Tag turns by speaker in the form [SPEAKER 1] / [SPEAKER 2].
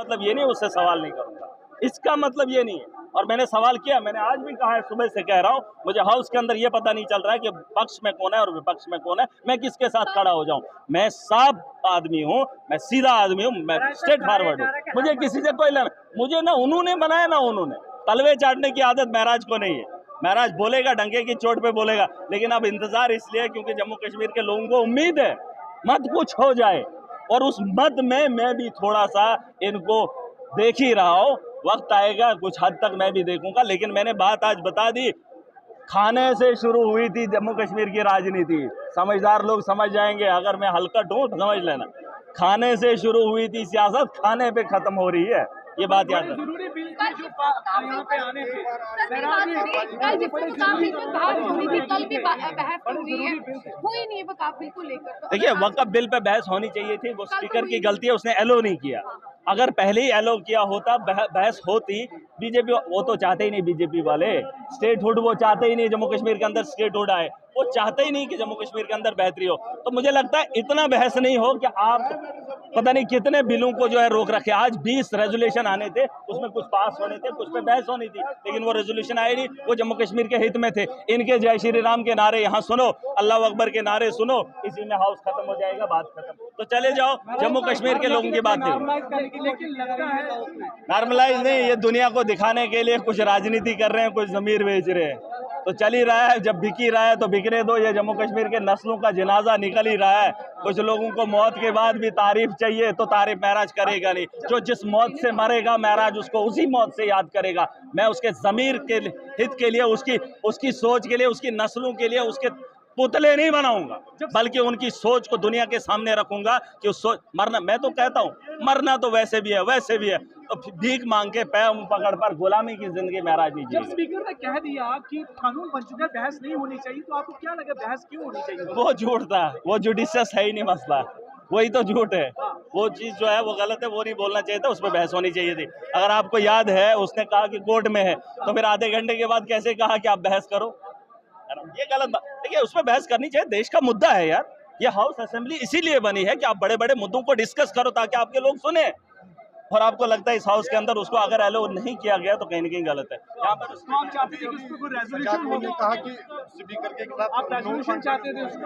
[SPEAKER 1] मतलब ये नहीं उससे सवाल नहीं करूंगा, इसका मतलब ये नहीं है। और मैंने सवाल किया, मैंने आज भी कहा है, सुबह से कह रहा हूँ, मुझे हाउस के अंदर ये पता नहीं चल रहा है कि पक्ष में कौन है और विपक्ष में कौन है, मैं किसके साथ खड़ा हो जाऊं। मैं साफ आदमी हूं, मैं सीधा आदमी हूं, मैं स्ट्रेट फॉरवर्ड हूं, मुझे किसी से कोई लेना, मुझे ना उन्होंने बनाया ना उन्होंने, तलवे चाटने की आदत महराज को नहीं है। महराज बोलेगा डंके की चोट पे बोलेगा, लेकिन अब इंतजार इसलिए क्योंकि जम्मू कश्मीर के लोगों को उम्मीद है मत कुछ हो जाए, और उस मत में मैं भी थोड़ा सा इनको देख ही रहा हूं। वक्त आएगा कुछ हद तक मैं भी देखूंगा, लेकिन मैंने बात आज बता दी, खाने से शुरू हुई थी जम्मू कश्मीर की राजनीति। समझदार लोग समझ जाएंगे, अगर मैं हल्कट हूं तो समझ लेना। खाने से शुरू हुई थी सियासत, खाने पे खत्म हो रही है, ये बात याद रखना।
[SPEAKER 2] जरूरी बिल थे जो यहाँ पे आने थे,
[SPEAKER 3] कल जिससे मुताबिक बहस हुई थी, कल भी बहस हुई है, हुई नहीं है वक़्फ़ बिल को लेकर।
[SPEAKER 1] देखिए, वक़्फ़ बिल पे बहस होनी चाहिए थी, वो स्पीकर की गलती है, उसने एलो नहीं किया। अगर पहले ही एलो किया होता बहस होती। बीजेपी वो तो चाहते ही नहीं, बीजेपी वाले स्टेटहुड वो चाहते ही नहीं जम्मू कश्मीर के अंदर स्टेटहुड आए, वो चाहते ही नहीं कि जम्मू कश्मीर के अंदर बेहतरी हो। तो मुझे लगता है इतना बहस नहीं हो कि आप पता नहीं कितने बिलों को जो है रोक रखे। आज 20 रेजोल्यूशन आने थे, उसमें कुछ पास होने थे, कुछ पे बहस होनी थी, लेकिन वो रेजोल्यूशन आए नहीं, वो जम्मू कश्मीर के हित में थे। इनके जय श्री राम के नारे यहाँ सुनो, अल्लाह अकबर के नारे सुनो, इसी में हाउस खत्म हो जाएगा, बात खत्म। तो चले जाओ, जम्मू कश्मीर के लोगों की बात नहीं, नॉर्मलाइज नहीं, ये दुनिया को दिखाने के लिए कुछ राजनीति कर रहे हैं, कुछ जमीर बेच रहे हैं, तो चल ही रहा है। जब बिक ही रहा है तो बिकने दो, ये जम्मू कश्मीर के नस्लों का जनाजा निकल ही रहा है। कुछ लोगों को मौत के बाद भी तारीफ चाहिए, तो तारीफ महराज करेगा नहीं। जो जिस मौत से मरेगा महराज उसको उसी मौत से याद करेगा। मैं उसके जमीर के हित के लिए, उसकी सोच के लिए, उसकी नस्लों के लिए उसके पुतले नहीं बनाऊंगा, बल्कि उनकी सोच को दुनिया के सामने रखूंगा कि उस सोच मरना, मैं तो कहता हूं मरना तो वैसे भी है, वैसे भी है, तो भीख मांग के पैर पकड़ पर गुलामी की जिंदगी महराज नहीं
[SPEAKER 2] जब
[SPEAKER 1] जी।
[SPEAKER 2] स्पीकर ने कह दिया कि कानून बन चुका है, बहस नहीं होनी चाहिए, तो आपको क्या लगा बहस क्यों होनी चाहिए?
[SPEAKER 1] वो झूठ था, वो जुडिशियस है ही नहीं मसला, वही तो झूठ है। वो चीज जो है वो गलत है, वो नहीं बोलना चाहिए था, उस पर बहस होनी चाहिए थी। अगर आपको याद है उसने कहा कि कोर्ट में है, तो फिर आधे घंटे के बाद कैसे कहा कि आप बहस करो, ये गलत बात। देखिए, उसमें बहस करनी चाहिए, देश का मुद्दा है यार। ये हाउस असेंबली इसीलिए बनी है कि आप बड़े बड़े मुद्दों को डिस्कस करो ताकि आपके लोग सुने। और आपको लगता है इस हाउस के अंदर उसको अगर अलाउ नहीं किया गया तो कहीं ना कहीं गलत है। यहाँ पर
[SPEAKER 2] आप चाहते थे कि उस पर कोई रेजोल्यूशन हो,
[SPEAKER 4] कहा कि स्पीकर के खिलाफ
[SPEAKER 2] आप रेजोल्यूशन चाहते थे उसको।